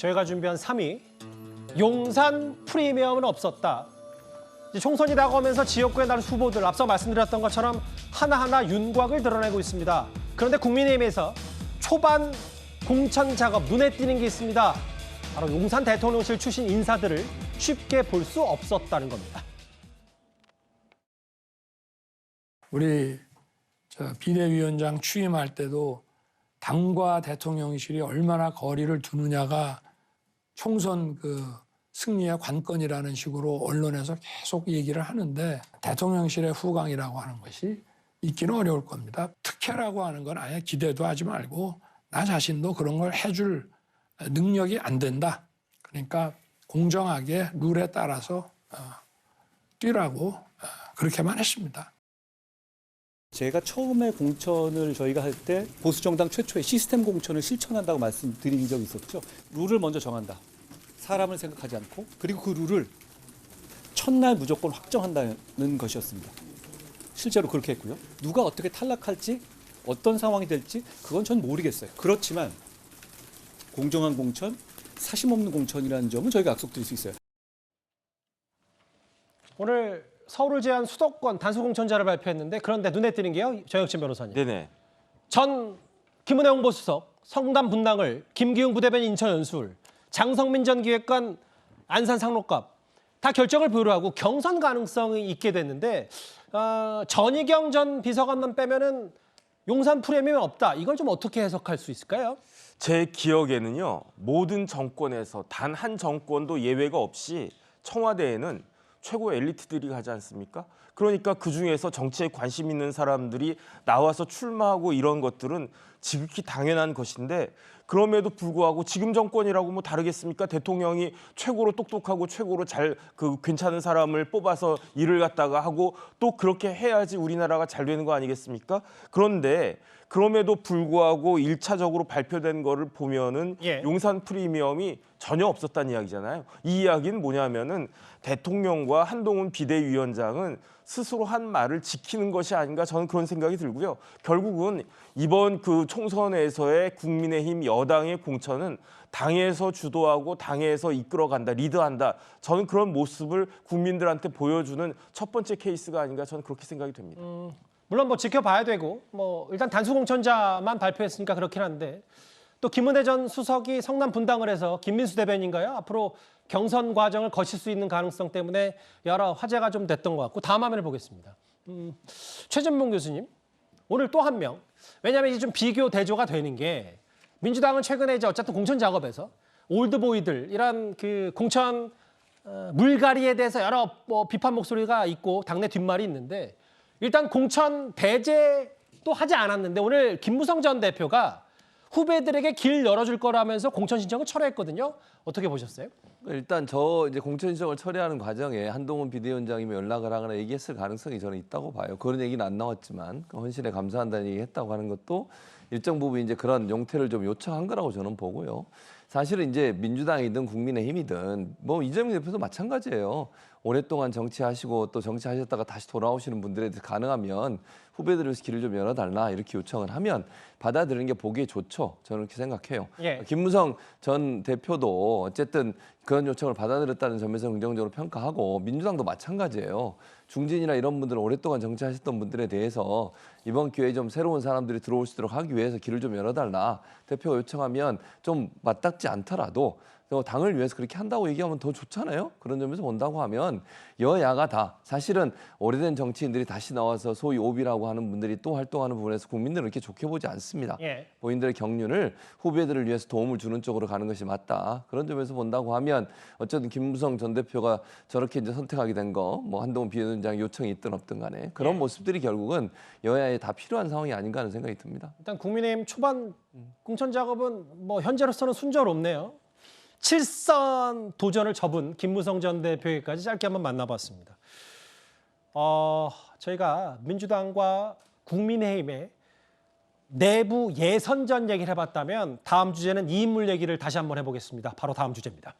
저희가 준비한 3위, 용산 프리미엄은 없었다. 이제 총선이 다가오면서 지역구에 나른 후보들, 앞서 말씀드렸던 것처럼 하나하나 윤곽을 드러내고 있습니다. 그런데 국민의힘에서 초반 공천 작업, 눈에 띄는 게 있습니다. 바로 용산 대통령실 출신 인사들을 쉽게 볼 수 없었다는 겁니다. 우리 비대위원장 취임할 때도 당과 대통령실이 얼마나 거리를 두느냐가 총선 승리의 관건이라는 식으로 언론에서 계속 얘기를 하는데, 대통령실의 후광이라고 하는 것이 있기는 어려울 겁니다. 특혜라고 하는 건 아예 기대도 하지 말고 나 자신도 그런 걸 해줄 능력이 안 된다. 그러니까 공정하게 룰에 따라서 뛰라고 그렇게만 했습니다. 제가 처음에 공천을 저희가 할 때 보수정당 최초의 시스템 공천을 실천한다고 말씀드린 적이 있었죠. 룰을 먼저 정한다. 사람을 생각하지 않고, 그리고 그 룰을 첫날 무조건 확정한다는 것이었습니다. 실제로 그렇게 했고요. 누가 어떻게 탈락할지, 어떤 상황이 될지 그건 전 모르겠어요. 그렇지만 공정한 공천, 사심 없는 공천이라는 점은 저희가 약속드릴 수 있어요. 오늘 서울을 제한 수도권 단수공천자를 발표했는데, 그런데 눈에 띄는 게요, 정혁진 변호사님. 네네. 전 김은혜 홍보수석, 성남 분당을, 김기웅 부대변인 인천 연수울, 장성민 전 기획관 안산 상록갑 다 결정을 보류하고 경선 가능성이 있게 됐는데, 전희경 전 비서관만 빼면은 용산 프리미엄이 없다. 이걸 좀 어떻게 해석할 수 있을까요? 제 기억에는요, 모든 정권에서 단 한 정권도 예외가 없이 청와대에는 최고 엘리트들이 가지 않습니까? 그러니까 그중에서 정치에 관심 있는 사람들이 나와서 출마하고 이런 것들은 지극히 당연한 것인데, 그럼에도 불구하고 지금 정권이라고 뭐 다르겠습니까? 대통령이 최고로 똑똑하고 최고로 괜찮은 사람을 뽑아서 일을 갖다가 하고 또 그렇게 해야지 우리나라가 잘 되는 거 아니겠습니까? 그런데 그럼에도 불구하고 1차적으로 발표된 거를 보면은 용산 프리미엄이 전혀 없었다는 이야기잖아요. 이 이야기는 뭐냐면은 대통령과 한동훈 비대위원장은 스스로 한 말을 지키는 것이 아닌가, 저는 그런 생각이 들고요. 결국은 이번 총선에서의 국민의힘 여당의 공천은 당에서 주도하고 당에서 이끌어간다, 리드한다. 저는 그런 모습을 국민들한테 보여주는 첫 번째 케이스가 아닌가, 저는 그렇게 생각이 됩니다. 물론 뭐 지켜봐야 되고, 일단 단수공천자만 발표했으니까 그렇긴 한데, 또 김은혜 전 수석이 성남 분당을 해서 김민수 대변인가요? 앞으로 경선 과정을 거칠 수 있는 가능성 때문에 여러 화제가 좀 됐던 것 같고, 다음 화면을 보겠습니다. 최전봉 교수님, 오늘 또 한 명. 왜냐하면 이제 좀 비교 대조가 되는 게, 민주당은 최근에 이제 어쨌든 공천 작업에서 올드보이들, 이런 공천 물갈이에 대해서 여러 비판 목소리가 있고 당내 뒷말이 있는데, 일단 공천 배제도 하지 않았는데 오늘 김무성 전 대표가 후배들에게 길 열어줄 거라면서 공천 신청을 철회했거든요. 어떻게 보셨어요? 일단 이제 공천 신청을 처리하는 과정에 한동훈 비대위원장이면 연락을 하거나 얘기했을 가능성이 저는 있다고 봐요. 그런 얘기는 안 나왔지만 헌신에 감사한다는 얘기 했다고 하는 것도 일정 부분 이제 그런 용태를 좀 요청한 거라고 저는 보고요. 사실은 이제 민주당이든 국민의힘이든 뭐 이재명 대표도 마찬가지예요. 오랫동안 정치하시고 또 정치하셨다가 다시 돌아오시는 분들에 대해서 가능하면 후배들을 위해서 길을 좀 열어달라 이렇게 요청을 하면 받아들이는 게 보기에 좋죠. 저는 그렇게 생각해요. 김무성 전 대표도 어쨌든 그런 요청을 받아들였다는 점에서 긍정적으로 평가하고, 민주당도 마찬가지예요. 중진이나 이런 분들은 오랫동안 정치하셨던 분들에 대해서 이번 기회에 좀 새로운 사람들이 들어올 수 있도록 하기 위해서 길을 좀 열어달라. 대표가 요청하면 좀 맞닿지 않더라도 당을 위해서 그렇게 한다고 얘기하면 더 좋잖아요. 그런 점에서 본다고 하면 여야가 다 사실은 오래된 정치인들이 다시 나와서 소위 오비라고 하는 분들이 또 활동하는 부분에서 국민들은 이렇게 좋게 보지 않습니다. 본인들의 경륜을 후배들을 위해서 도움을 주는 쪽으로 가는 것이 맞다. 그런 점에서 본다고 하면 어쨌든 김무성 전 대표가 저렇게 이제 선택하게 된 거, 뭐 한동훈 비대위원장 요청이 있든 없든 간에 그런 모습들이 결국은 여야에 다 필요한 상황이 아닌가 하는 생각이 듭니다. 일단 국민의힘 초반 공천 작업은 뭐 현재로서는 순조롭네요. 7선 도전을 접은 김무성 전 대표에게까지 짧게 한번 만나봤습니다. 저희가 민주당과 국민의힘의 내부 예선전 얘기를 해봤다면, 다음 주제는 이 인물 얘기를 다시 한번 해보겠습니다. 바로 다음 주제입니다.